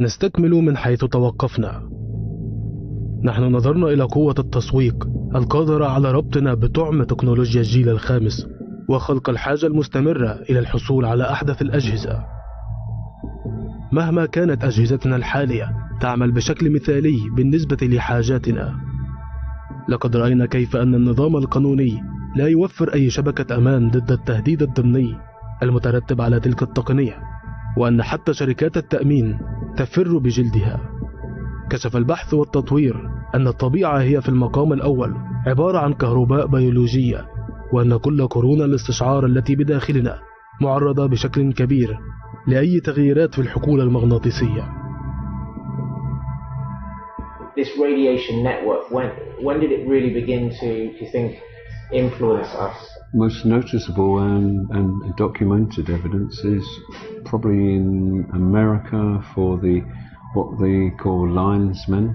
نستكمل من حيث توقفنا. نحن نظرنا إلى قوة التسويق القادرة على ربطنا بطعم تكنولوجيا الجيل الخامس وخلق الحاجة المستمرة إلى الحصول على أحدث الأجهزة. مهما كانت أجهزتنا الحالية تعمل بشكل مثالي بالنسبة لحاجاتنا. لقد رأينا كيف أن النظام القانوني لا يوفر أي شبكة أمان ضد التهديد الضمني المترتب على تلك التقنية، وأن حتى شركات التأمين تفر بجلدها. كشف البحث والتطوير أن الطبيعة هي في المقام الأول عبارة عن كهرباء بيولوجية، وأن كل قرون الاستشعار التي بداخلنا معرضة بشكل كبير لأي تغييرات في الحقول المغناطيسية. This radiation network, when did it really begin to you think, influence us? Most noticeable and documented evidence is probably in America for what they call linesmen,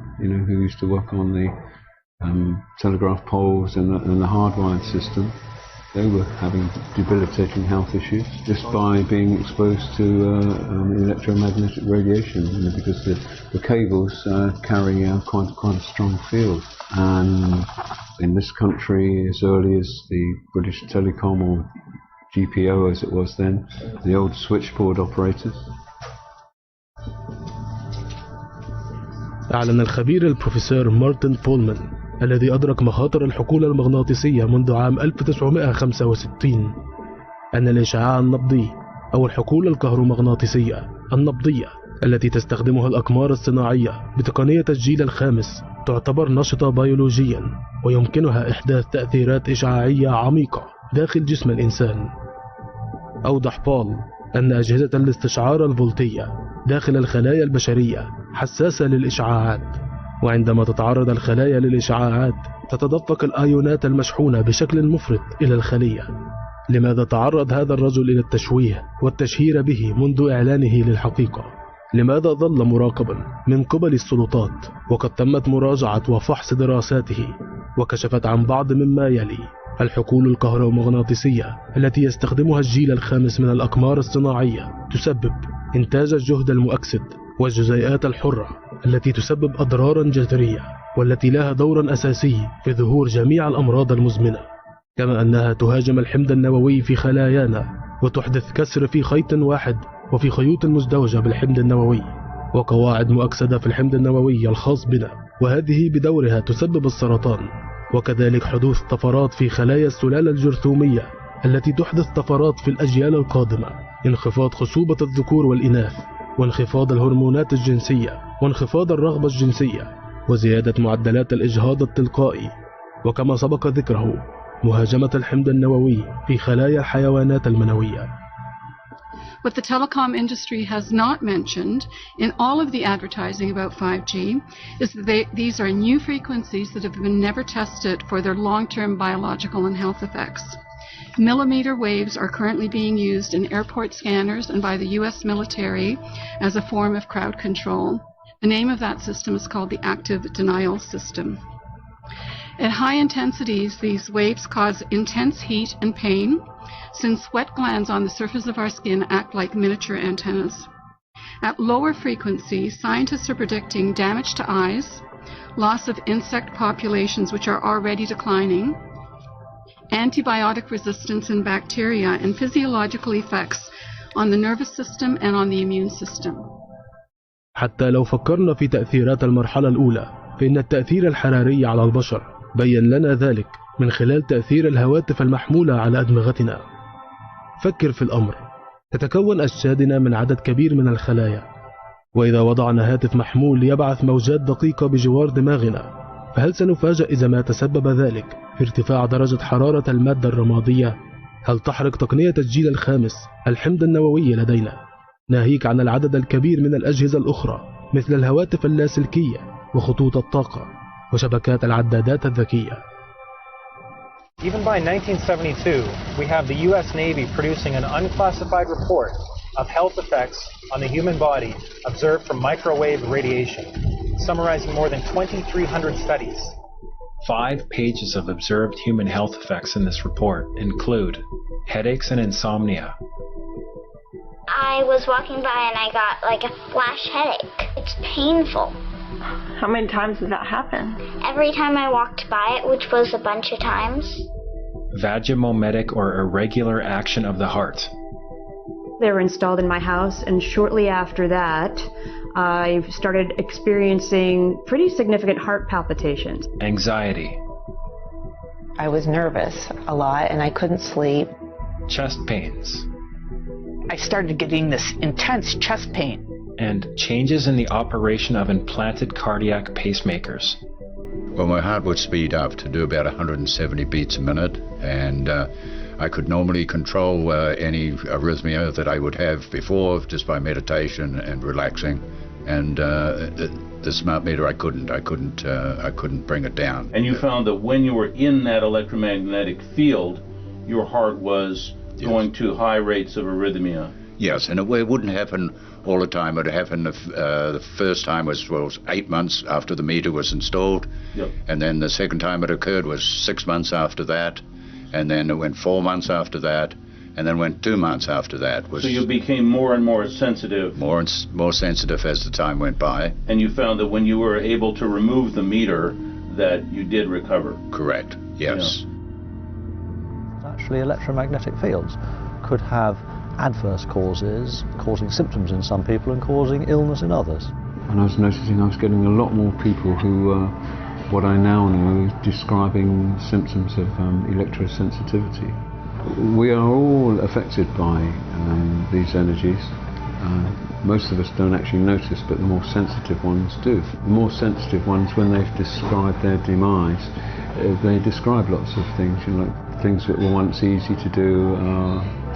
who used to work on the telegraph poles and the hardwired system. They were having debilitating health issues just by being exposed to electromagnetic radiation, because the cables carry quite a strong field. And in this country, as early as the British Telecom, or GPO as it was then, the old switchboard operators. أعلن الخبير البروفيسور مارتن بولمان الذي أدرك مخاطر الحقول المغناطيسية منذ عام 1965 أن الإشعاع النبضي أو الحقول الكهرومغناطيسية النبضية التي تستخدمها الأقمار الصناعية بتقنية الجيل الخامس تعتبر نشطة بيولوجيا، ويمكنها إحداث تأثيرات إشعاعية عميقة داخل جسم الإنسان. أوضح بول أن أجهزة الاستشعار الفولتية داخل الخلايا البشرية حساسة للإشعاعات، وعندما تتعرض الخلايا للإشعاعات تتدفق الآيونات المشحونة بشكل مفرط إلى الخلية. لماذا تعرض هذا الرجل إلى التشويه والتشهير به منذ إعلانه للحقيقة؟ لماذا ظل مراقبا من قبل السلطات وقد تمت مراجعة وفحص دراساته وكشفت عن بعض مما يلي؟ الحقول الكهرومغناطيسية التي يستخدمها الجيل الخامس من الأقمار الصناعية تسبب إنتاج الجهد المؤكسد والجزيئات الحرة التي تسبب أضرارا جذرية، والتي لها دور أساسي في ظهور جميع الأمراض المزمنة، كما أنها تهاجم الحمض النووي في خلايانا وتحدث كسر في خيط واحد وفي خيوط مزدوجة بالحمض النووي وقواعد مؤكسدة في الحمض النووي الخاص بنا، وهذه بدورها تسبب السرطان، وكذلك حدوث طفرات في خلايا السلالة الجرثومية التي تحدث طفرات في الأجيال القادمة، انخفاض خصوبة الذكور والإناث، وانخفاض الهرمونات الجنسية، وانخفاض الرغبة الجنسية، وزيادة معدلات الإجهاض التلقائي، وكما سبق ذكره مهاجمة الحمض النووي في خلايا الحيوانات المنوية. What the telecom industry has not mentioned in all of the advertising about 5G is that these are new frequencies that have been never tested for their long-term biological and health effects. Millimeter waves are currently being used in airport scanners and by the US military as a form of crowd control. The name of that system is called the active denial system. At high intensities, these waves cause intense heat and pain, since sweat glands on the surface of our skin act like miniature antennas. At lower frequencies, scientists are predicting damage to eyes, loss of insect populations which are already declining, antibiotic resistance in bacteria, and physiological effects on the nervous system and on the immune system. حتى لو فكرنا في تأثيرات المرحلة الأولى، فإن التأثير الحراري على البشر بين لنا ذلك من خلال تأثير الهواتف المحمولة على أدمغتنا. فكر في الأمر، تتكون أجسادنا من عدد كبير من الخلايا، وإذا وضعنا هاتف محمول يبعث موجات دقيقة بجوار دماغنا، فهل سنفاجأ إذا ما تسبب ذلك في ارتفاع درجة حرارة المادة الرمادية؟ هل تحرق تقنية الجيل الخامس الحمض النووي لدينا، ناهيك عن العدد الكبير من الأجهزة الأخرى مثل الهواتف اللاسلكية وخطوط الطاقة وشبكات العدادات الذكية؟ Even by 1972, we have the U.S. Navy producing an unclassified report of health effects on the human body observed from microwave radiation, summarizing more than 2,300 studies. 5 pages of observed human health effects in this report include headaches and insomnia, I was walking by and I got like a flash headache. It's painful. How many times did that happen? Every time I walked by it, which was a bunch of times. Vagomometic or irregular action of the heart. They were installed in my house, and shortly after that, I started experiencing pretty significant heart palpitations. Anxiety. I was nervous a lot and I couldn't sleep. Chest pains. I started getting this intense chest pain. And changes in the operation of implanted cardiac pacemakers. Well, my heart would speed up to do about 170 beats a minute, and I could normally control any arrhythmia that I would have before just by meditation and relaxing. And the smart meter, I couldn't bring it down. And you found that when you were in that electromagnetic field, your heart was going to high rates of arrhythmia. Yes, and it wouldn't happen all the time. It happened the first time was 8 months after the meter was installed, and then the second time it occurred was 6 months after that, and then it went 4 months after that, and then went 2 months after that. So you became more and more sensitive. More sensitive as the time went by. And you found that when you were able to remove the meter, that you did recover. Correct. Yes. Yeah. Actually, electromagnetic fields could have adverse causes, causing symptoms in some people and causing illness in others. And I was noticing I was getting a lot more people who what I now know is describing symptoms of electrosensitivity. We are all affected by these energies. Most of us don't actually notice, but the more sensitive ones do. The more sensitive ones, when they've described their demise, they describe lots of things, like things that were once easy to do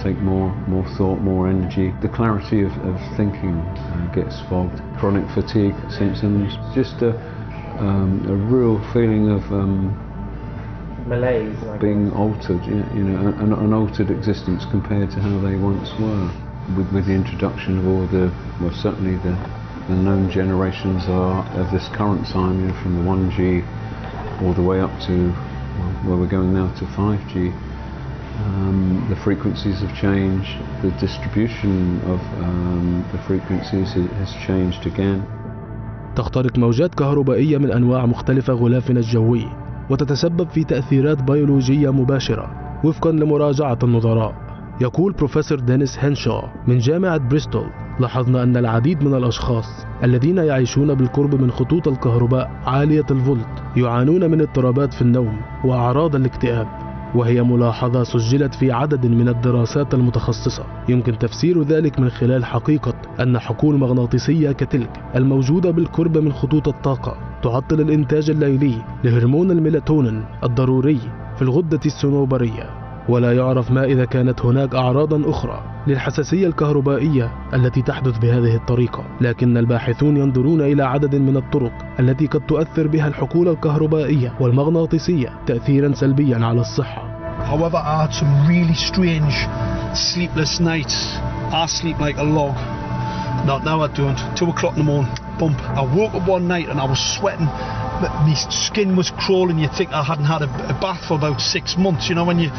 take more thought, more energy. The clarity of thinking gets fogged. Chronic fatigue symptoms, just a real feeling of malaise, being altered, an altered existence compared to how they once were. With the introduction of all certainly the known generations of this current time, from the 1G all the way up to where we're going now to 5G. The frequencies have changed, the distribution of the frequencies has changed again. تخترق موجات كهربائية من أنواع مختلفة غلافنا الجوي، وتتسبب في تأثيرات بيولوجية مباشرة وفقا لمراجعة النظراء. يقول بروفيسور دينيس هينشو من جامعة بريستول: لاحظنا أن العديد من الأشخاص الذين يعيشون بالقرب من خطوط الكهرباء عالية الفولت يعانون من اضطرابات في النوم وأعراض الاكتئاب، وهي ملاحظة سجلت في عدد من الدراسات المتخصصة. يمكن تفسير ذلك من خلال حقيقة أن حقول مغناطيسية كتلك الموجودة بالقرب من خطوط الطاقة تعطل الإنتاج الليلي لهرمون الميلاتونين الضروري في الغدة الصنوبرية. ولا يعرف ما إذا كانت هناك أعراض أخرى للحساسية الكهربائية التي تحدث بهذه الطريقة، لكن الباحثون ينظرون إلى عدد من الطرق التي قد تؤثر بها الحقول الكهربائية والمغناطيسية تأثيرا سلبيا على الصحة. However, I had some really strange sleepless nights. I sleep like a log. Not now I don't. 2 o'clock in the morning, bump. I woke up one night and I was sweating. My skin was crawling. You'd think I hadn't had a bath for about 6 months. When you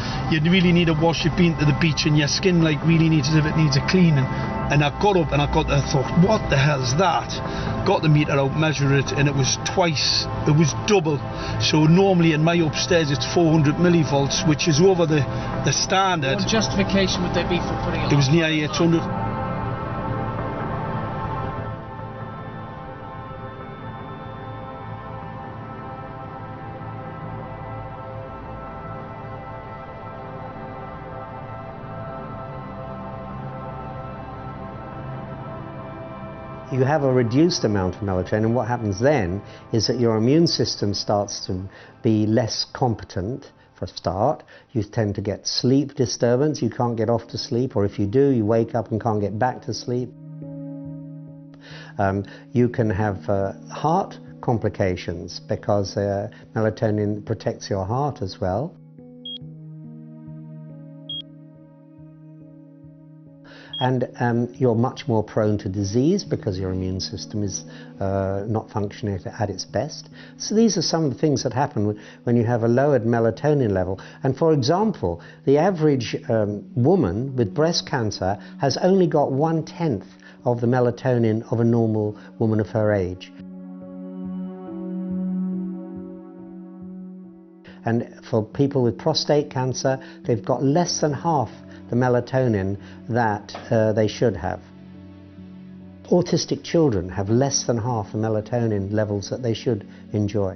really need a wash, you've been to the beach and your skin really needs a cleaning. And I got up and I thought, what the hell is that? Got the meter out, measured it, and it was twice. It was double. So normally in my upstairs it's 400 millivolts, which is over the standard. What justification would there be for putting it? It was near 800. You have a reduced amount of melatonin, and what happens then is that your immune system starts to be less competent for a start. You tend to get sleep disturbance, you can't get off to sleep, or if you do, you wake up and can't get back to sleep. You can have heart complications because melatonin protects your heart as well. and you're much more prone to disease because your immune system is not functioning at its best. So these are some of the things that happen when you have a lowered melatonin level. And for example, the average woman with breast cancer has only got 1/10 of the melatonin of a normal woman of her age. And for people with prostate cancer, they've got less than half the melatonin that they should have. Autistic children have less than half the melatonin levels that they should enjoy.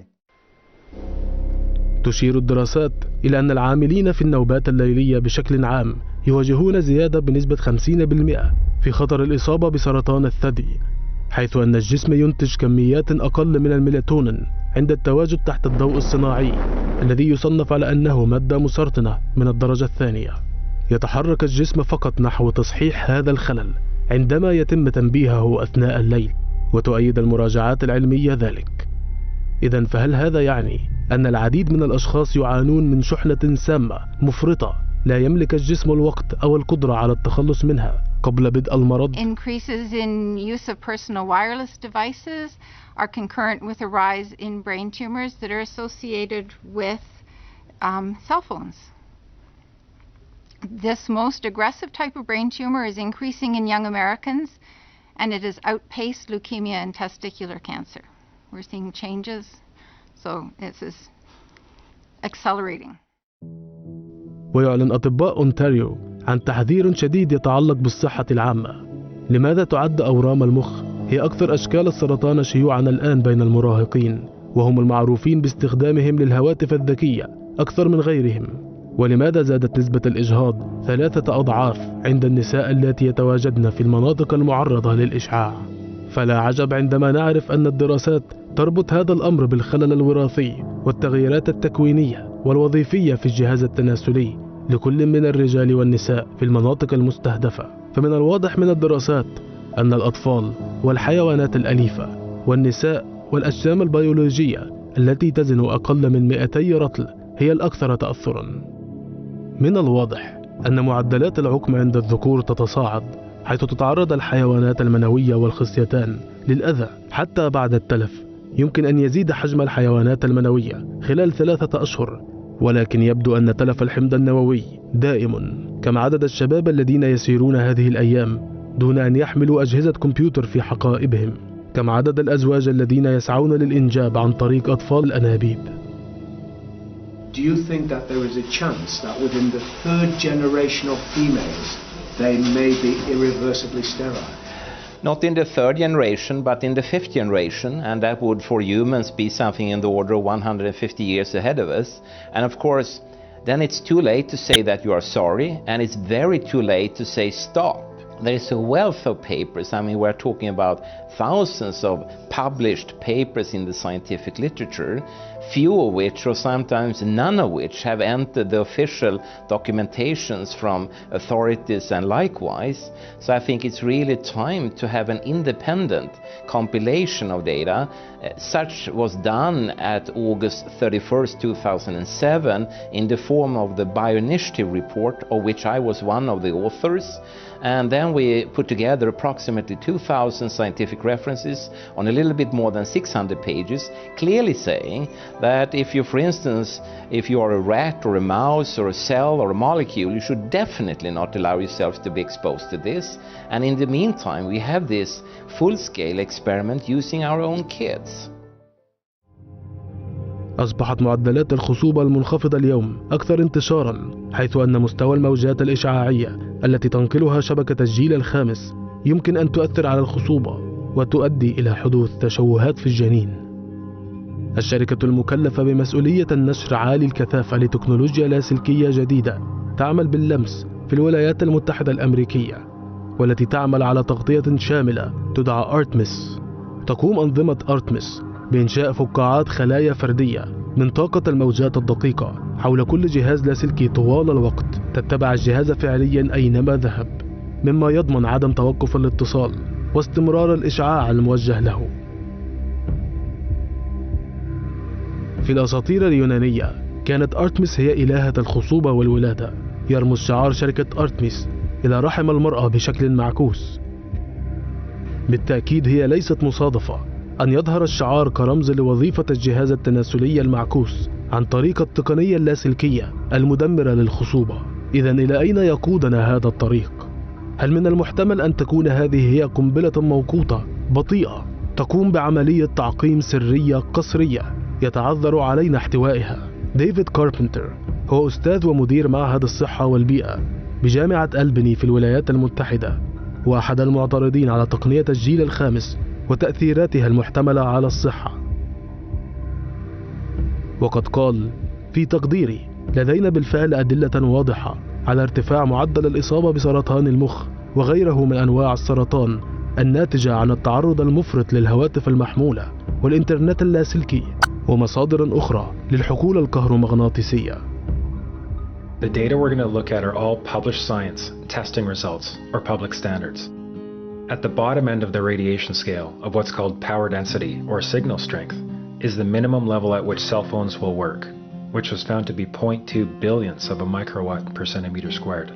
تشير الدراسات إلى أن العاملين في النوبات الليلية بشكل عام يواجهون زيادة بنسبة 50% في خطر الإصابة بسرطان الثدي، حيث أن الجسم ينتج كميات أقل من الميلاتونين عند التواجد تحت الضوء الصناعي الذي يصنف على أنه مادة مسرطنة من الدرجة الثانية. يتحرك الجسم فقط نحو تصحيح هذا الخلل عندما يتم تنبيهه أثناء الليل، وتؤيد المراجعات العلمية ذلك. إذن فهل هذا يعني أن العديد من الأشخاص يعانون من شحنة سامة مفرطة لا يملك الجسم الوقت أو القدرة على التخلص منها قبل بدء المرض؟ Increases in use of personal wireless devices are concurrent with a rise in brain tumors that are associated with cell phones. This most aggressive type of brain tumor is increasing in young Americans, and it has outpaced leukemia and testicular cancer. We're seeing changes, so this is accelerating. ويعلن أطباء أونتاريو عن تحذير شديد يتعلق بالصحة العامة. لماذا تعد أورام المخ هي أكثر أشكال السرطان شيوعا الآن بين المراهقين، وهم المعروفين باستخدامهم للهواتف الذكية أكثر من غيرهم؟ ولماذا زادت نسبة الإجهاض 3 أضعاف عند النساء التي يتواجدن في المناطق المعرضة للإشعاع؟ فلا عجب عندما نعرف أن الدراسات تربط هذا الأمر بالخلل الوراثي والتغييرات التكوينية والوظيفية في الجهاز التناسلي لكل من الرجال والنساء في المناطق المستهدفة. فمن الواضح من الدراسات أن الأطفال والحيوانات الأليفة والنساء والأجسام البيولوجية التي تزن أقل من 200 رطل هي الأكثر تأثرا. من الواضح أن معدلات العقم عند الذكور تتصاعد، حيث تتعرض الحيوانات المنوية والخصيتان للأذى حتى بعد التلف. يمكن أن يزيد حجم الحيوانات المنوية خلال 3 أشهر، ولكن يبدو أن تلف الحمض النووي دائم. كما عدد الشباب الذين يسيرون هذه الأيام دون أن يحملوا أجهزة كمبيوتر في حقائبهم، كما عدد الأزواج الذين يسعون للإنجاب عن طريق أطفال الأنابيب. Do you think that there is a chance that within the 3rd generation of females they may be irreversibly sterile? Not in the 3rd generation, but in the 5th generation, and that would for humans be something in the order of 150 years ahead of us. And of course, then it's too late to say that you are sorry, and it's very too late to say stop. There is a wealth of papers. I mean, we're talking about thousands of published papers in the scientific literature, few of which, or sometimes none of which, have entered the official documentations from authorities and likewise. So I think it's really time to have an independent compilation of data. Such was done at August 31st, 2007 in the form of the Bioinitiative report, of which I was one of the authors. And then we put together approximately 2,000 scientific references on a little bit more than 600 pages, clearly saying that if you, for instance, if you are a rat or a mouse or a cell or a molecule, you should definitely not allow yourself to be exposed to this. And in the meantime, we have this full-scale experiment using our own kids. أصبحت معدلات الخصوبة المنخفضة اليوم أكثر انتشارا، حيث أن مستوى الموجات الإشعاعية التي تنقلها شبكة الجيل ال5 يمكن أن تؤثر على الخصوبة وتؤدي إلى حدوث تشوهات في الجنين. الشركة المكلفة بمسؤولية النشر عالي الكثافة لتكنولوجيا لاسلكية جديدة تعمل باللمس في الولايات المتحدة الأمريكية، والتي تعمل على تغطية شاملة تدعى أرتمس. تقوم أنظمة أرتمس بإنشاء فقاعات خلايا فردية من طاقة الموجات الدقيقة حول كل جهاز لاسلكي طوال الوقت، تتبع الجهاز فعليا أينما ذهب، مما يضمن عدم توقف الاتصال واستمرار الإشعاع الموجه له. في الأساطير اليونانية كانت أرتمس هي إلهة الخصوبة والولادة. يرمز شعار شركة أرتمس إلى رحم المرأة بشكل معكوس. بالتأكيد هي ليست مصادفة أن يظهر الشعار كرمز لوظيفة الجهاز التناسلي المعكوس عن طريق التقنية اللاسلكية المدمرة للخصوبة. إذن إلى أين يقودنا هذا الطريق؟ هل من المحتمل أن تكون هذه هي قنبلة موقوتة بطيئة تقوم بعملية تعقيم سرية قسرية يتعذر علينا احتوائها؟ ديفيد كاربنتر هو أستاذ ومدير معهد الصحة والبيئة بجامعة ألبني في الولايات المتحدة، وأحد المعترضين على تقنية الجيل الخامس وتأثيراتها المحتملة على الصحة. وقد قال: في تقديري لدينا بالفعل أدلة واضحة على ارتفاع معدل الإصابة بسرطان المخ وغيره من أنواع السرطان الناتجة عن التعرض المفرط للهواتف المحمولة والإنترنت اللاسلكي ومصادر أخرى للحقول الكهرومغناطيسية. The data we're going to look at are all published science, testing results, or public standards. At the bottom end of the radiation scale of what's called power density or signal strength is the minimum level at which cell phones will work, which was found to be 0.2 billionths of a microwatt per centimeter squared.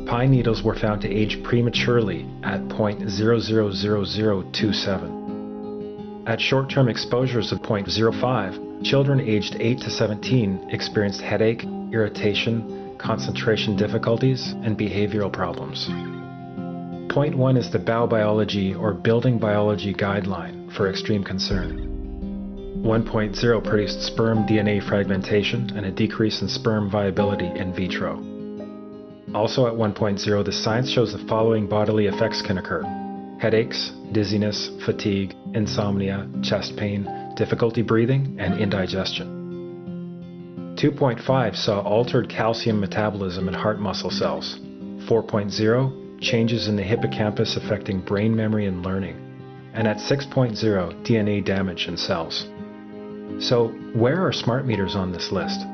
Pine needles were found to age prematurely at 0.000027. At short-term exposures of 0.05, children aged 8 to 17 experienced headache, irritation, concentration difficulties, and behavioral problems. 0.1 is the biobiology or building biology guideline for extreme concern. 1.0 produced sperm DNA fragmentation and a decrease in sperm viability in vitro. Also at 1.0, the science shows the following bodily effects can occur: headaches, dizziness, fatigue, insomnia, chest pain, difficulty breathing, and indigestion. 2.5 saw altered calcium metabolism in heart muscle cells. 4.0, changes in the hippocampus affecting brain memory and learning. And at 6.0, DNA damage in cells. So, where are smart meters on this list?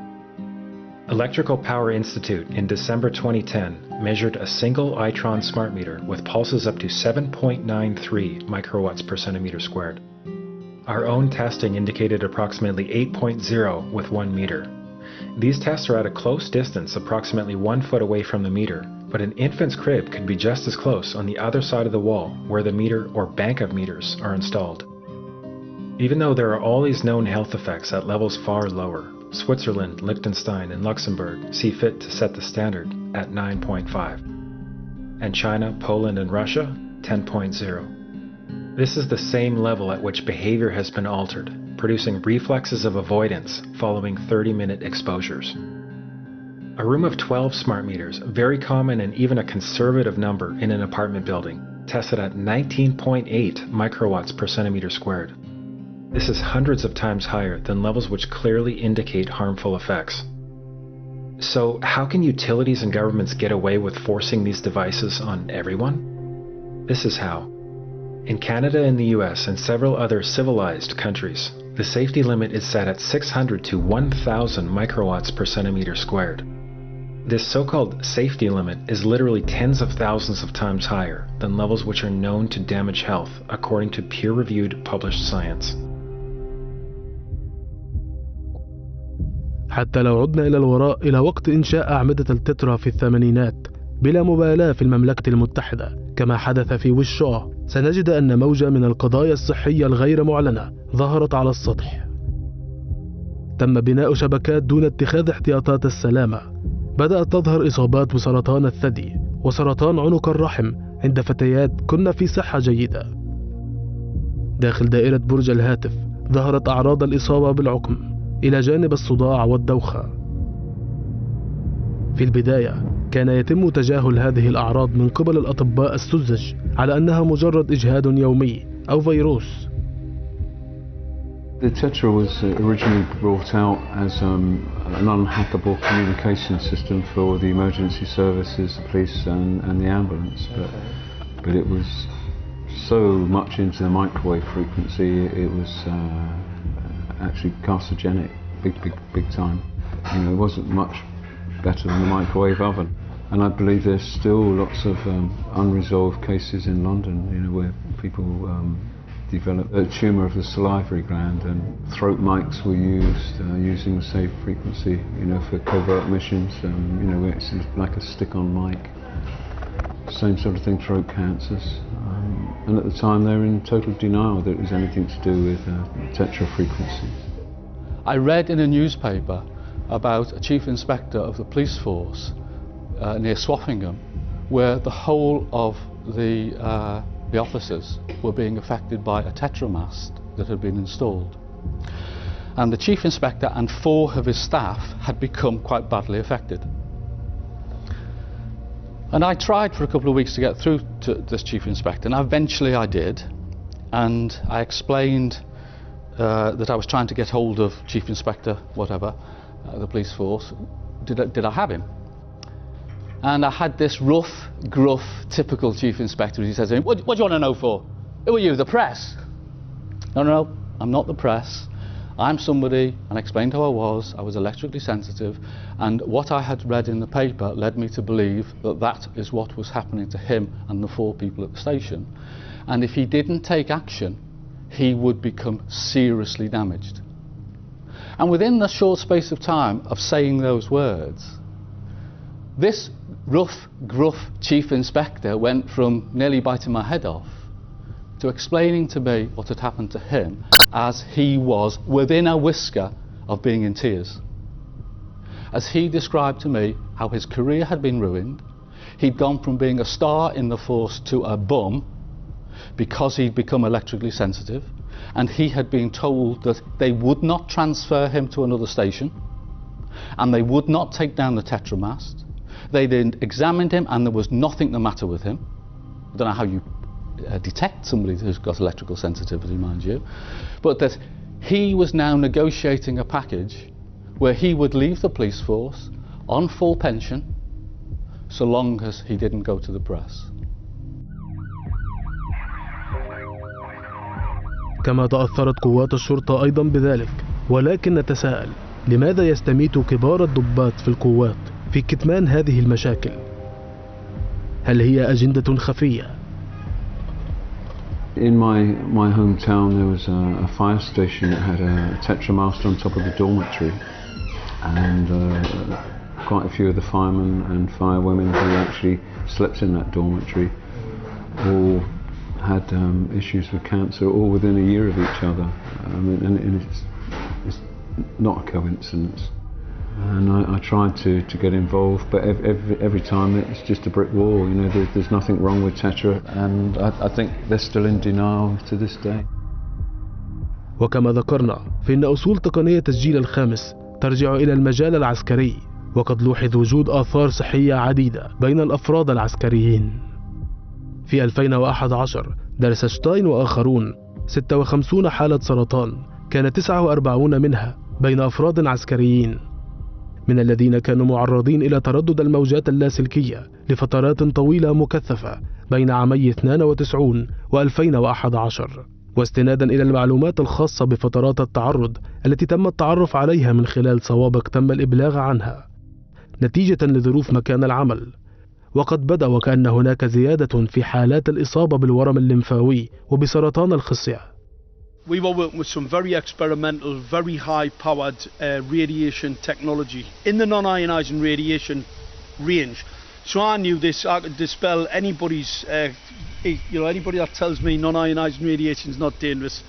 Electrical Power Institute in December 2010 measured a single Itron smart meter with pulses up to 7.93 microwatts per centimeter squared. Our own testing indicated approximately 8.0 with 1 meter. These tests are at a close distance, approximately 1 foot away from the meter, but an infant's crib could be just as close on the other side of the wall where the meter or bank of meters are installed. Even though there are all these known health effects at levels far lower, Switzerland, Liechtenstein, and Luxembourg see fit to set the standard at 9.5. And China, Poland, and Russia, 10.0. This is the same level at which behavior has been altered, producing reflexes of avoidance following 30-minute exposures. A room of 12 smart meters, very common and even a conservative number in an apartment building, tested at 19.8 microwatts per centimeter squared. This is hundreds of times higher than levels which clearly indicate harmful effects. So, how can utilities and governments get away with forcing these devices on everyone? This is how. In Canada and the US and several other civilized countries, the safety limit is set at 600 to 1,000 microwatts per centimeter squared. This so-called safety limit is literally tens of thousands of times higher than levels which are known to damage health according to peer-reviewed published science. حتى لو عدنا إلى الوراء إلى وقت إنشاء أعمدة التترا في الثمانينات بلا مبالاة في المملكة المتحدة كما حدث في وشو، سنجد أن موجة من القضايا الصحية الغير معلنة ظهرت على السطح. تم بناء شبكات دون اتخاذ احتياطات السلامة. بدأت تظهر إصابات بسرطان الثدي وسرطان عنق الرحم عند فتيات كن في صحة جيدة. داخل دائرة برج الهاتف ظهرت أعراض الإصابة بالعقم إلى جانب الصداع والدوخة. في البداية كان يتم تجاهل هذه الأعراض من قبل الأطباء السذج على أنها مجرد إجهاد يومي أو فيروس. The Tetra was originally brought out as an unhackable communication system for the emergency services, the police and the ambulance, but it was so much into the microwave frequency, it was actually carcinogenic, big time. You know, it wasn't much better than the microwave oven. And I believe there's still lots of unresolved cases in London, you know, where people developed a tumour of the salivary gland, and throat mics were used using the same frequency, you know, for covert missions. You know, it's like a stick-on mic. Same sort of thing, throat cancers. And at the time they were in total denial that it was anything to do with tetra frequencies. I read in a newspaper about a chief inspector of the police force near Swaffingham, where the whole of the officers were being affected by a tetramast that had been installed. And the chief inspector and 4 of his staff had become quite badly affected. And I tried for a couple of weeks to get through to this chief inspector, and eventually I did. And I explained that I was trying to get hold of Chief Inspector, whatever, the police force. Did I have him? And I had this rough, gruff, typical Chief Inspector. He says to me, what do you want to know for? Who are you, the press? No, I'm not the press. I'm somebody, and I explained who I was electrically sensitive, and what I had read in the paper led me to believe that that is what was happening to him and the 4 people at the station. And if he didn't take action, he would become seriously damaged. And within the short space of time of saying those words, this rough, gruff Chief Inspector went from nearly biting my head off to explaining to me what had happened to him as he was within a whisker of being in tears. As he described to me how his career had been ruined, he'd gone from being a star in the force to a bum because he'd become electrically sensitive, and he had been told that they would not transfer him to another station and they would not take down the tetramast. They'd examined him and there was nothing the matter with him. I don't know how you detect somebody who's got electrical sensitivity, mind you, but that he was now negotiating a package where he would leave the police force on full pension so long as he didn't go to the press. كما تأثرت قوات الشرطة أيضا بذلك، ولكن نتساءل لماذا يستميت كبار الضباط في القوات في كتمان هذه المشاكل؟ هل هي أجندة خفية؟ In my hometown there was a fire station that had a tetramast on top of the dormitory, and quite a few of the firemen and firewomen who actually slept in that dormitory all had issues with cancer, all within a year of each other. And it's not a coincidence. And I tried to get involved, but every time it's just a brick wall. You know, there's nothing wrong with Tetra, and I think they're still in denial to this day. وكما ذكرنا فإن أصول تقنية تسجيل الخامس ترجع إلى المجال العسكري، وقد لوحظ وجود آثار صحية عديدة بين الأفراد العسكريين. في 2011 درس شتاين وآخرون 56 حالة سرطان، كان 49 منها بين أفراد عسكريين، من الذين كانوا معرضين إلى تردد الموجات اللاسلكية لفترات طويلة مكثفة بين عامي 92 و2011، واستنادا إلى المعلومات الخاصة بفترات التعرض التي تم التعرف عليها من خلال سوابق تم الإبلاغ عنها نتيجة لظروف مكان العمل. وقد بدا وكأن هناك زيادة في حالات الإصابة بالورم الليمفاوي وبسرطان الخصية. We were working with some very experimental, very high-powered radiation technology in the non-ionizing radiation range. So I knew this. I could dispel anybody's, anybody that tells me non-ionizing radiation is not dangerous.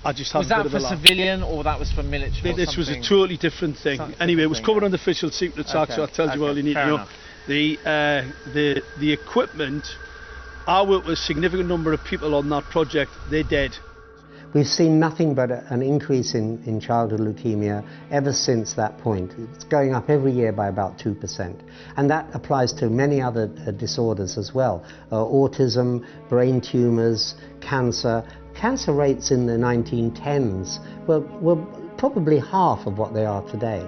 I just have a bit of a laugh. Was that for civilian or that was for military? This was a totally different thing. Anyway, it was covered under Official Secrets Act, so that tells you all you need to know. The equipment, I worked with a significant number of people on that project. They're dead. We've seen nothing but an increase in childhood leukemia ever since that point. It's going up every year by about 2%. And that applies to many other disorders as well. Autism, brain tumours, cancer. Cancer rates in the 1910s were probably half of what they are today.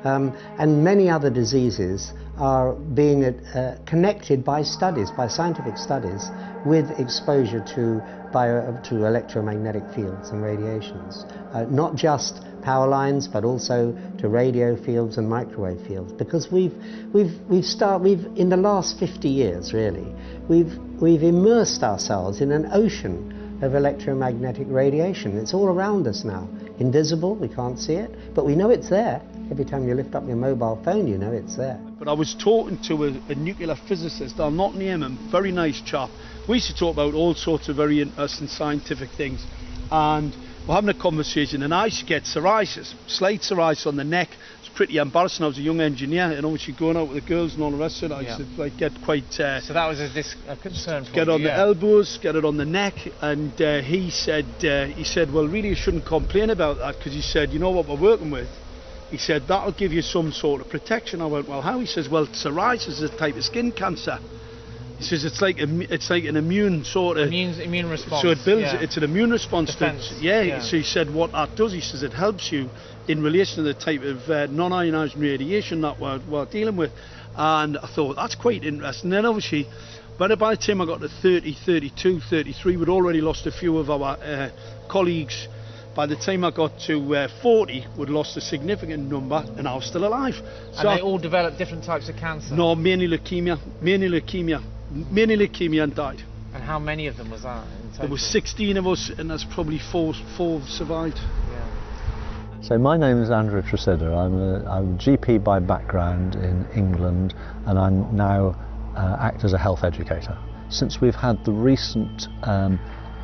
And many other diseases are being connected by studies, by scientific studies, with exposure to electromagnetic fields and radiations. Not just power lines, but also to radio fields and microwave fields. Because we've in the last 50 years, really, we've immersed ourselves in an ocean of electromagnetic radiation. It's all around us now. Invisible, we can't see it, but we know it's there. Every time you lift up your mobile phone, you know it's there. But I was talking to a nuclear physicist, I'll not name him, very nice chap. We used to talk about all sorts of very interesting scientific things, and we're having a conversation, and I used to get psoriasis, slight psoriasis on the neck. It's pretty embarrassing. I was a young engineer, and obviously going out with the girls and all the rest of it, I used to like get quite... so that was a concern for you? Get on the elbows, get it on the neck, and he said, well, really you shouldn't complain about that, because he said, you know what we're working with? He said, that'll give you some sort of protection. I went, well, how? He says, well, psoriasis is a type of skin cancer. He says it's like an immune sort of immune response. So it builds. Yeah. It's an immune response. Yeah. So he said what that does. He says it helps you in relation to the type of non-ionizing radiation that we're dealing with. And I thought that's quite interesting. Then obviously, by the time I got to 30, 32, 33, we'd already lost a few of our colleagues. By the time I got to 40, we'd lost a significant number, and I was still alive. So and they all developed different types of cancer? No, mainly leukemia and died. And how many of them was that in total? There was 16 of us, and there's probably four survived. Yeah. So my name is Andrew Tresidder. I'm a GP by background in England, and I now act as a health educator. Since we've had the recent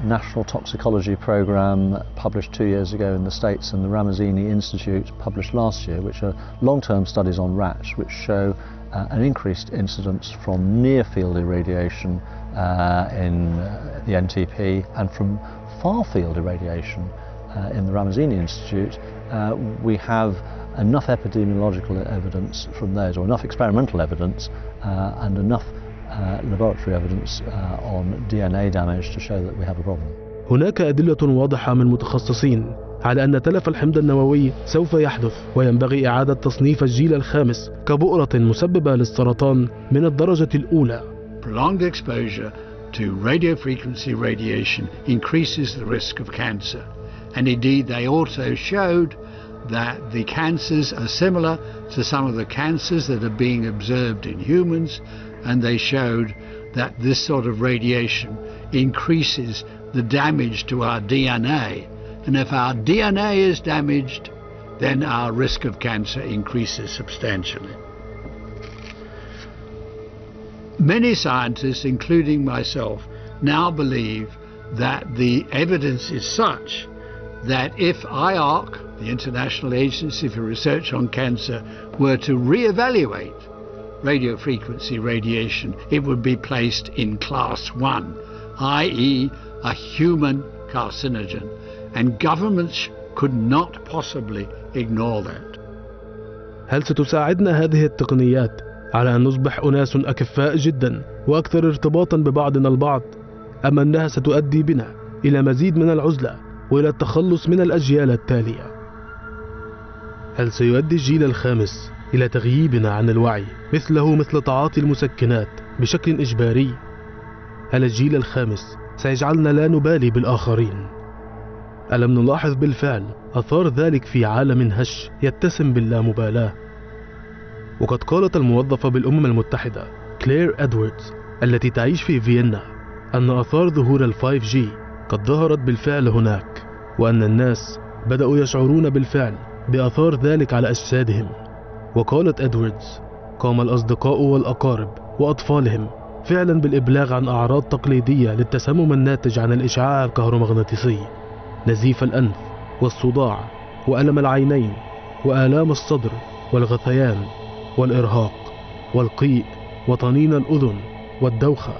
National Toxicology Programme published 2 years ago in the States, and the Ramazzini Institute published last year, which are long-term studies on rats which show an increased incidence from near-field irradiation in the NTP and from far-field irradiation in the Ramazzini Institute. We have enough epidemiological evidence from those, or enough experimental evidence and enough laboratory evidence on DNA damage to show that we have a problem. هناك أدلة واضحة من متخصصين على أن تلف الحمض النووي سوف يحدث، وينبغي إعادة تصنيف الجيل الخامس كبؤرة مسببة للسرطان من الدرجة الأولى. Prolonged exposure to radiofrequency radiation increases the risk of cancer, and indeed they also showed that the cancers are similar to some of the cancers that are being observed in humans, and they showed that this sort of radiation increases the damage to our DNA, and if our DNA is damaged, then our risk of cancer increases substantially. Many scientists, including myself, now believe that the evidence is such that if IARC, the International Agency for Research on Cancer, were to re-evaluate radiofrequency radiation, it would be placed in class 1, i.e. a human carcinogen, and governments could not possibly ignore that. هل ستساعدنا هذه التقنيات على أن نصبح أناس أكفاء جدا وأكثر ارتباطا ببعضنا البعض، أم أنها ستؤدي بنا إلى مزيد من العزلة وإلى التخلص من الأجيال التالية؟ هل سيؤدي الجيل الخامس إلى تغييبنا عن الوعي مثل تعاطي المسكنات بشكل إجباري؟ هل الجيل الخامس سيجعلنا لا نبالي بالآخرين؟ ألم نلاحظ بالفعل أثار ذلك في عالم هش يتسم باللامبالاة؟ وقد قالت الموظفة بالأمم المتحدة كلير إدواردز التي تعيش في فيينا أن آثار ظهور ال5G قد ظهرت بالفعل هناك، وأن الناس بدأوا يشعرون بالفعل بآثار ذلك على أجسادهم. وقالت إدواردز: قام الأصدقاء والأقارب وأطفالهم فعلا بالإبلاغ عن أعراض تقليدية للتسمم الناتج عن الإشعاع الكهرومغناطيسي، نزيف الأنف والصداع وألم العينين وآلام الصدر والغثيان والإرهاق والقيء وطنين الأذن والدوخة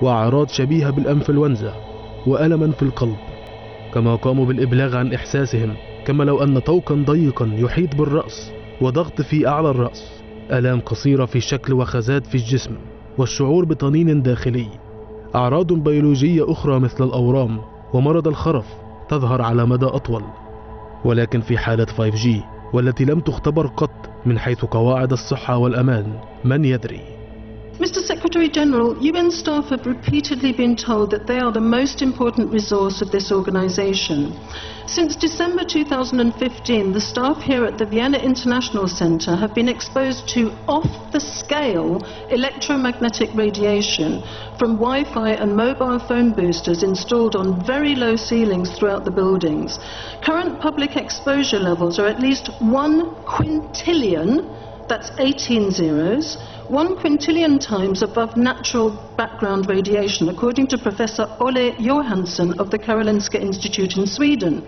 وأعراض شبيهة بالإنفلونزا وألما في القلب. كما قاموا بالإبلاغ عن إحساسهم كما لو أن طوقا ضيقا يحيط بالرأس وضغط في أعلى الرأس، آلام قصيرة في شكل وخزات في الجسم، والشعور بطنين داخلي. أعراض بيولوجية أخرى مثل الأورام ومرض الخرف تظهر على مدى أطول. ولكن في حالة 5G والتي لم تختبر قط من حيث قواعد الصحة والأمان، من يدري؟ Mr. Secretary General, UN staff have repeatedly been told that they are the most important resource of this organisation. Since December 2015, the staff here at the Vienna International Centre have been exposed to off-the-scale electromagnetic radiation from Wi-Fi and mobile phone boosters installed on very low ceilings throughout the buildings. Current public exposure levels are at least 1 quintillion, that's 18 zeros, 1 quintillion times above natural background radiation, according to Professor Olle Johansson of the Karolinska Institute in Sweden.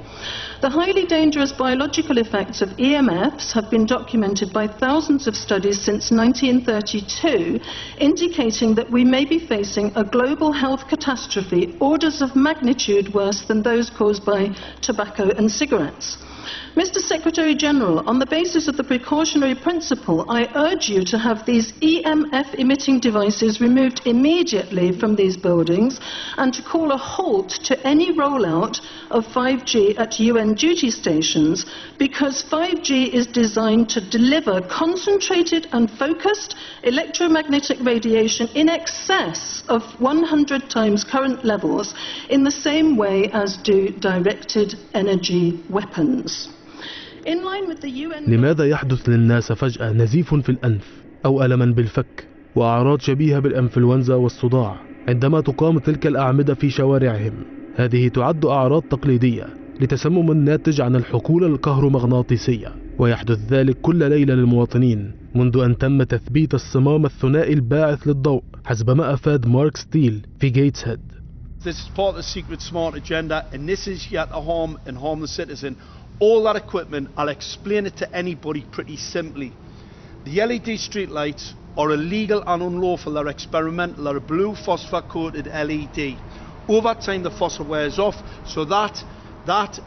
The highly dangerous biological effects of EMFs have been documented by thousands of studies since 1932, indicating that we may be facing a global health catastrophe orders of magnitude worse than those caused by tobacco and cigarettes. Mr. Secretary General, on the basis of the precautionary principle, I urge you to have these EMF emitting devices removed immediately from these buildings and to call a halt to any rollout of 5G at UN duty stations, because 5G is designed to deliver concentrated and focused electromagnetic radiation in excess of 100 times current levels in the same way as do directed energy weapons. In line with the UN... لماذا يحدث للناس فجأة نزيف في الأنف أو ألما بالفك وأعراض شبيهة بالإنفلونزا والصداع عندما تقام تلك الأعمدة في شوارعهم؟ هذه تعد أعراض تقليدية لتسمم ناتج عن الحقول الكهرومغناطيسية، ويحدث ذلك كل ليلة للمواطنين منذ أن تم تثبيت الصمام الثنائي الباعث للضوء حسب ما أفاد مارك ستيل في جيتس هيد. This is part of the secret smart agenda, and this is here to harm and harm the citizen. All that equipment, I'll explain it to anybody pretty simply. The LED streetlights are illegal and unlawful. They're experimental. They're a blue phosphor-coated LED. Over time, the phosphor wears off, so that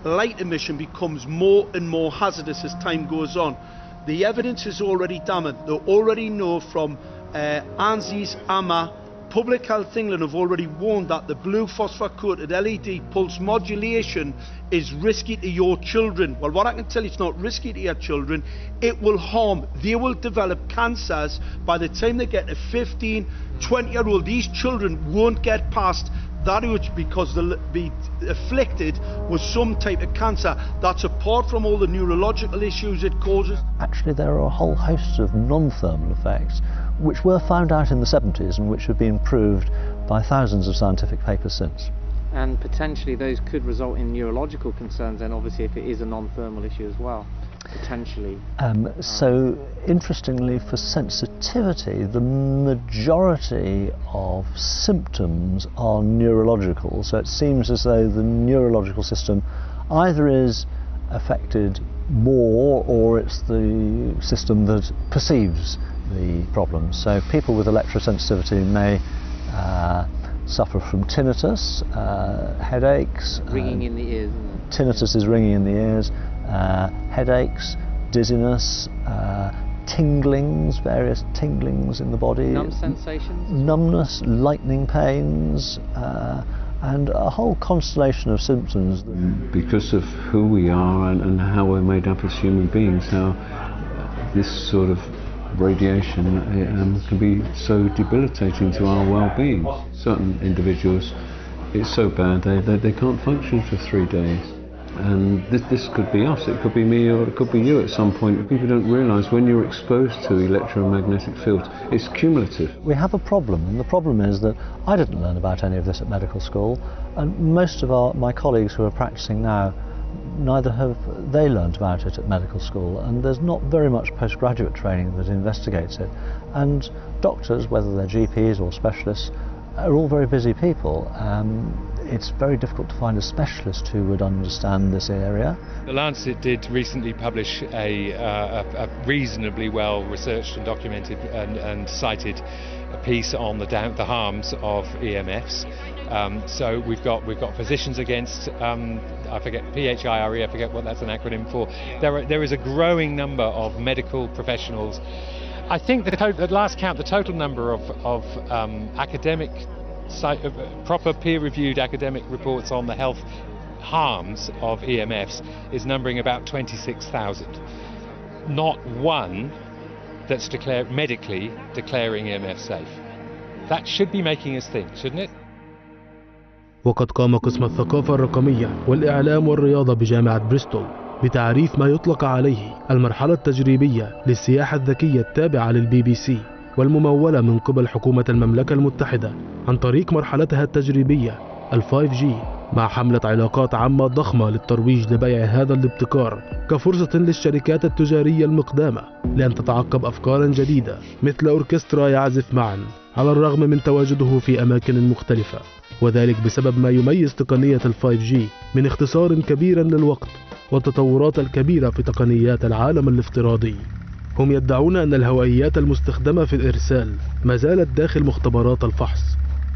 light emission becomes more and more hazardous as time goes on. The evidence is already damning. They already know from ANSIS, AMA, Public Health England have already warned that the blue phosphor-coated LED pulse modulation is risky to your children. Well, what I can tell you, it's not risky to your children. It will harm. They will develop cancers by the time they get to 15, 20-year-old. These children won't get past that age because they'll be afflicted with some type of cancer. That's apart from all the neurological issues it causes. Actually, there are a whole host of non-thermal effects which were found out in the 70s and which have been proved by thousands of scientific papers since. And potentially those could result in neurological concerns, and obviously if it is a non-thermal issue as well, potentially. So interestingly, for sensitivity, the majority of symptoms are neurological. So it seems as though the neurological system either is affected more or it's the system that perceives the problem. So people with electrosensitivity may suffer from tinnitus, headaches. Ringing in the ears. Tinnitus is ringing in the ears, headaches, dizziness, tinglings, various tinglings in the body. Numb sensations? Numbness, lightning pains, and a whole constellation of symptoms. Because of who we are and how we're made up as human beings, how this sort of radiation can be so debilitating to our well-being. Certain individuals, it's so bad they can't function for 3 days. And this could be us, it could be me, or it could be you at some point. People don't realise when you're exposed to electromagnetic fields, it's cumulative. We have a problem, and the problem is that I didn't learn about any of this at medical school, and most of my colleagues who are practising now, neither have they learned about it at medical school, and there's not very much postgraduate training that investigates it. And doctors, whether they're GPs or specialists, are all very busy people. It's very difficult to find a specialist who would understand this area. The Lancet did recently publish a reasonably well researched and documented and cited a piece on the harms of EMFs. So we've got physicians against, I forget, PHIRE, I forget what that's an acronym for. There is a growing number of medical professionals. I think at last count, the total number of academic, proper peer-reviewed academic reports on the health harms of EMFs is numbering about 26,000. Not one that's medically declaring EMF safe. That should be making us think, shouldn't it? وقد قام قسم الثقافة الرقمية والإعلام والرياضة بجامعة بريستول بتعريف ما يطلق عليه المرحلة التجريبية للسياحة الذكية التابعة للبي بي سي والممولة من قبل حكومة المملكة المتحدة عن طريق مرحلتها التجريبية ال5G، مع حملة علاقات عامة ضخمة للترويج لبيع هذا الابتكار كفرصة للشركات التجارية المقدامة لأن تتعقب أفكارا جديدة مثل أوركسترا يعزف معا على الرغم من تواجده في أماكن مختلفة، وذلك بسبب ما يميز تقنية ال5G من اختصار كبير للوقت والتطورات الكبيرة في تقنيات العالم الافتراضي. هم يدعون أن الهوائيات المستخدمة في الإرسال ما زالت داخل مختبرات الفحص.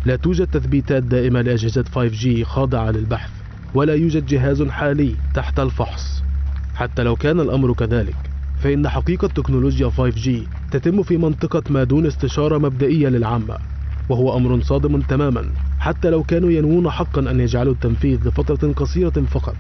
لا توجد تثبيتات دائمة لأجهزة 5G خاضعة للبحث، ولا يوجد جهاز حالي تحت الفحص. حتى لو كان الأمر كذلك، فإن حقيقة تكنولوجيا 5G تتم في منطقة ما دون استشارة مبدئية للعامة، وهو أمر صادم تماما حتى لو كانوا ينوون حقا أن يجعلوا التنفيذ لفترة قصيرة فقط.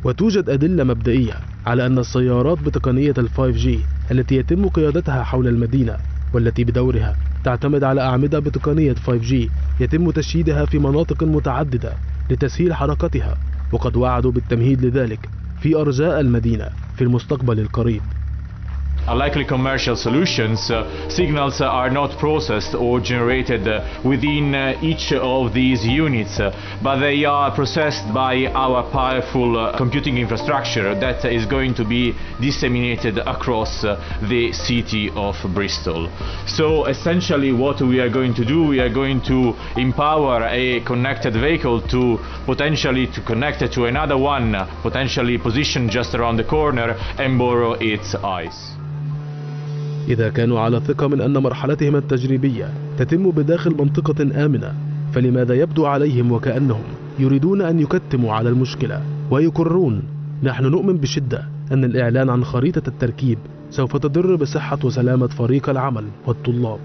وتوجد أدلة مبدئية على أن السيارات بتقنية ال5G التي يتم قيادتها حول المدينة والتي بدورها تعتمد على أعمدة بتقنية 5G يتم تشييدها في مناطق متعددة لتسهيل حركتها، وقد وعدوا بالتمهيد لذلك في أرجاء المدينة في المستقبل القريب. Unlikely commercial solutions, signals are not processed or generated within each of these units, but they are processed by our powerful computing infrastructure that is going to be disseminated across the city of Bristol. So essentially what we are going to do, we are going to empower a connected vehicle to potentially to connect it to another one, potentially positioned just around the corner, and borrow its eyes. إذا كانوا على ثقة من أن مرحلتهم التجريبية تتم بداخل منطقة آمنة، فلماذا يبدو عليهم وكأنهم يريدون أن يكتموا على المشكلة ويقررون نحن نؤمن بشدة أن الإعلان عن خريطة التركيب سوف تضر بصحة وسلامة فريق العمل والطلاب.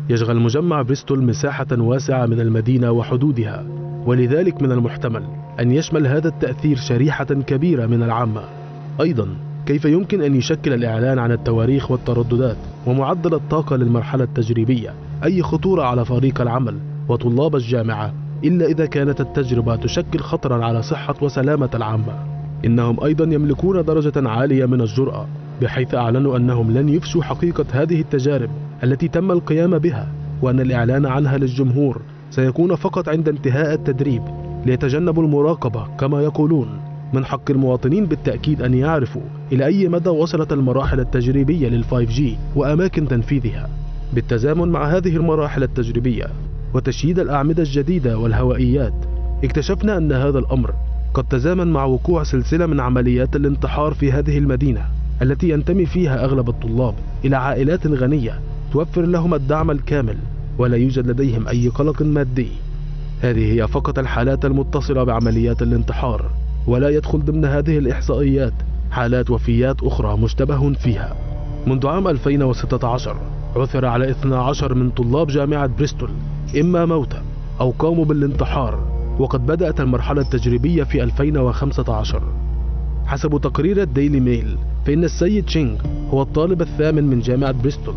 يشغل مجمع بريستول مساحة واسعة من المدينة وحدودها، ولذلك من المحتمل أن يشمل هذا التأثير شريحة كبيرة من العامة. أيضا كيف يمكن أن يشكل الإعلان عن التواريخ والترددات ومعدل الطاقة للمرحلة التجريبية أي خطورة على فريق العمل وطلاب الجامعة إلا إذا كانت التجربة تشكل خطرا على صحة وسلامة العامة؟ إنهم أيضا يملكون درجة عالية من الجرأة، بحيث أعلنوا أنهم لن يفشوا حقيقة هذه التجارب التي تم القيام بها، وأن الإعلان عنها للجمهور سيكون فقط عند انتهاء التدريب ليتجنبوا المراقبة كما يقولون. من حق المواطنين بالتأكيد أن يعرفوا إلى أي مدى وصلت المراحل التجريبية لل5G وأماكن تنفيذها. بالتزامن مع هذه المراحل التجريبية وتشييد الأعمدة الجديدة والهوائيات، اكتشفنا أن هذا الأمر قد تزامن مع وقوع سلسلة من عمليات الانتحار في هذه المدينة التي ينتمي فيها أغلب الطلاب إلى عائلات غنية توفر لهم الدعم الكامل ولا يوجد لديهم أي قلق مادي. هذه هي فقط الحالات المتصلة بعمليات الانتحار، ولا يدخل ضمن هذه الإحصائيات حالات وفيات أخرى مشتبه فيها. منذ عام 2016 عثر على 12 من طلاب جامعة بريستول إما موتا أو قاموا بالانتحار، وقد بدأت المرحلة التجريبية في 2015. حسب تقرير الديلي ميل، فإن السيد تشينغ هو الطالب الثامن من جامعة بريستول،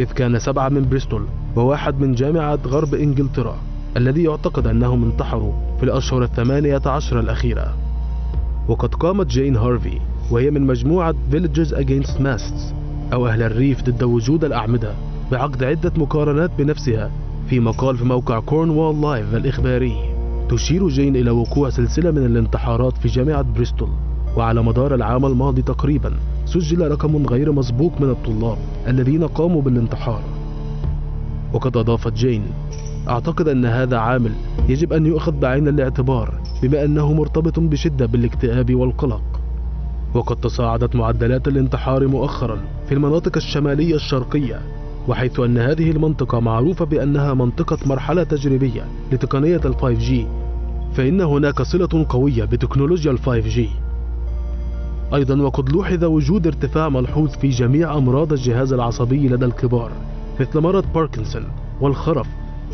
إذ كان 7 من بريستول وواحد من جامعة غرب إنجلترا الذي يعتقد أنهم انتحروا في الأشهر 18 الأخيرة. وقد قامت جين هارفي وهي من مجموعة Villages Against Masts أو أهل الريف ضد وجود الأعمدة بعقد عدة مقارنات بنفسها في مقال في موقع كورنوال لايف الإخباري. تشير جين إلى وقوع سلسلة من الانتحارات في جامعة بريستول، وعلى مدار العام الماضي تقريبا سجل رقم غير مسبوق من الطلاب الذين قاموا بالانتحار. وقد أضافت جين: أعتقد أن هذا عامل يجب أن يؤخذ بعين الاعتبار بما أنه مرتبط بشدة بالاكتئاب والقلق. وقد تصاعدت معدلات الانتحار مؤخرا في المناطق الشمالية الشرقية، وحيث أن هذه المنطقة معروفة بأنها منطقة مرحلة تجريبية لتقنية ال5G، فإن هناك صلة قوية بتكنولوجيا ال5G. أيضا وقد لوحظ وجود ارتفاع ملحوظ في جميع أمراض الجهاز العصبي لدى الكبار مثل مرض باركنسون والخرف،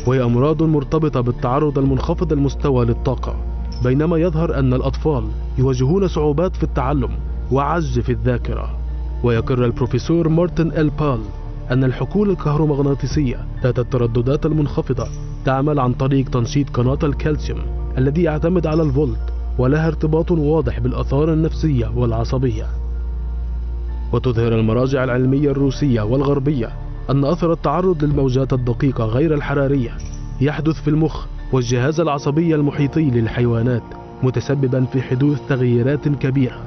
وهي أمراض مرتبطة بالتعرض المنخفض المستوى للطاقة، بينما يظهر أن الأطفال يواجهون صعوبات في التعلم وعجز في الذاكرة. ويقر البروفيسور مارتن بال أن الحقول الكهرومغناطيسية ذات الترددات المنخفضة تعمل عن طريق تنشيط قناة الكالسيوم الذي يعتمد على الفولت، ولها ارتباط واضح بالآثار النفسية والعصبية. وتظهر المراجع العلمية الروسية والغربية أن أثر التعرض للموجات الدقيقة غير الحرارية يحدث في المخ والجهاز العصبي المحيطي للحيوانات، متسببا في حدوث تغييرات كبيرة.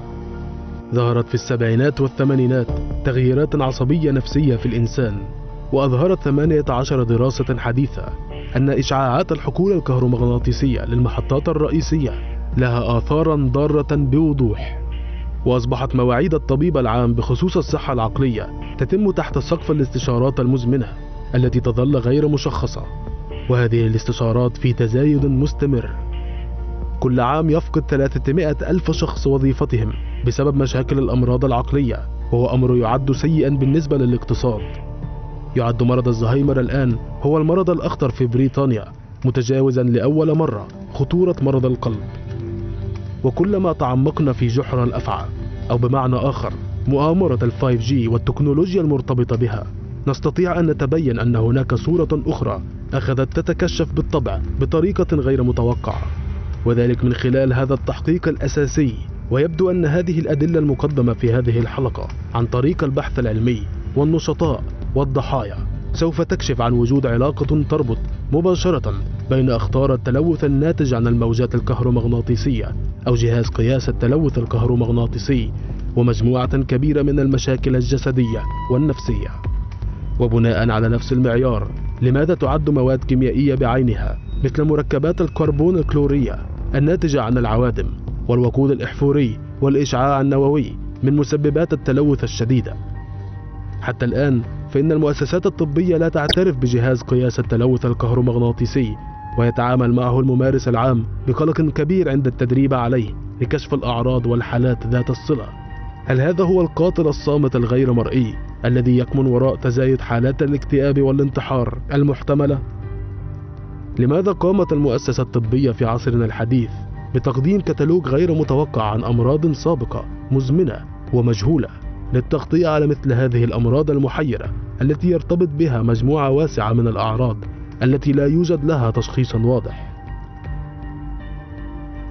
ظهرت في السبعينات والثمانينات تغييرات عصبية نفسية في الإنسان، وأظهرت 18 دراسة حديثة أن إشعاعات الحقول الكهرومغناطيسية للمحطات الرئيسية لها آثارا ضارة بوضوح. وأصبحت مواعيد الطبيب العام بخصوص الصحة العقلية تتم تحت سقف الاستشارات المزمنة التي تظل غير مشخصة، وهذه الاستشارات في تزايد مستمر. كل عام يفقد 300 ألف شخص وظيفتهم بسبب مشاكل الأمراض العقلية، وهو أمر يعد سيئا بالنسبة للاقتصاد. يعد مرض الزهايمر الآن هو المرض الأخطر في بريطانيا، متجاوزا لأول مرة خطورة مرض القلب. وكلما تعمقنا في جحر الأفعى، أو بمعنى آخر مؤامرة ال5G والتكنولوجيا المرتبطة بها، نستطيع أن نتبين أن هناك صورة أخرى أخذت تتكشف بالطبع بطريقة غير متوقعة، وذلك من خلال هذا التحقيق الأساسي. ويبدو أن هذه الأدلة المقدمة في هذه الحلقة عن طريق البحث العلمي والنشطاء والضحايا سوف تكشف عن وجود علاقة تربط مباشرة بين أخطار التلوث الناتج عن الموجات الكهرومغناطيسية أو جهاز قياس التلوث الكهرومغناطيسي ومجموعة كبيرة من المشاكل الجسدية والنفسية. وبناء على نفس المعيار، لماذا تعد مواد كيميائية بعينها مثل مركبات الكربون الكلورية الناتجة عن العوادم والوقود الإحفوري والإشعاع النووي من مسببات التلوث الشديدة؟ حتى الآن فإن المؤسسات الطبية لا تعترف بجهاز قياس التلوث الكهرومغناطيسي، ويتعامل معه الممارس العام بقلق كبير عند التدريب عليه لكشف الأعراض والحالات ذات الصلة. هل هذا هو القاتل الصامت الغير مرئي الذي يكمن وراء تزايد حالات الاكتئاب والانتحار المحتملة؟ لماذا قامت المؤسسة الطبية في عصرنا الحديث بتقديم كتالوج غير متوقع عن أمراض سابقة مزمنة ومجهولة للتغطية على مثل هذه الأمراض المحيرة التي يرتبط بها مجموعة واسعة من الأعراض التي لا يوجد لها تشخيص واضح؟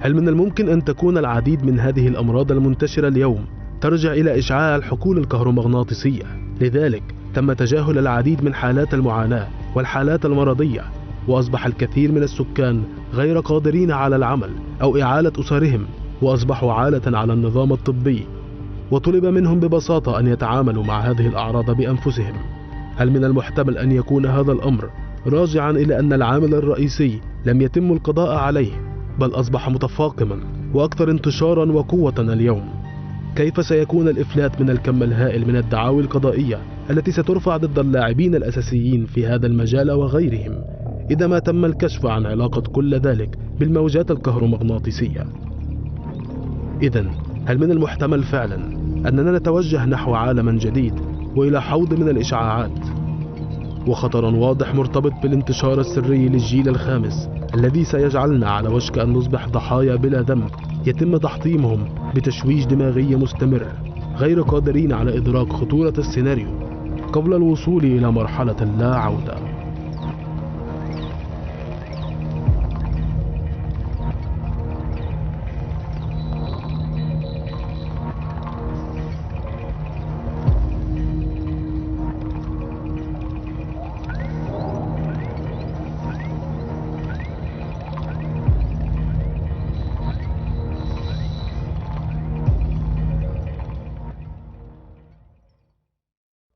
هل من الممكن أن تكون العديد من هذه الأمراض المنتشرة اليوم ترجع إلى إشعاع الحقول الكهرومغناطيسية؟ لذلك تم تجاهل العديد من حالات المعاناة والحالات المرضية، وأصبح الكثير من السكان غير قادرين على العمل أو إعالة أسرهم، وأصبحوا عالة على النظام الطبي، وطلب منهم ببساطة أن يتعاملوا مع هذه الأعراض بأنفسهم. هل من المحتمل أن يكون هذا الأمر راجعا إلى أن العامل الرئيسي لم يتم القضاء عليه، بل أصبح متفاقما وأكثر انتشارا وقوة اليوم؟ كيف سيكون الإفلات من الكم الهائل من الدعاوي القضائية التي سترفع ضد اللاعبين الأساسيين في هذا المجال وغيرهم إذا ما تم الكشف عن علاقة كل ذلك بالموجات الكهرومغناطيسية؟ إذن هل من المحتمل فعلا أننا نتوجه نحو عالم جديد وإلى حوض من الإشعاعات، وخطر واضح مرتبط بالانتشار السري للجيل الخامس الذي سيجعلنا على وشك أن نصبح ضحايا بلا ذنب يتم تحطيمهم بتشويش دماغي مستمر، غير قادرين على إدراك خطورة السيناريو قبل الوصول إلى مرحلة لا عودة؟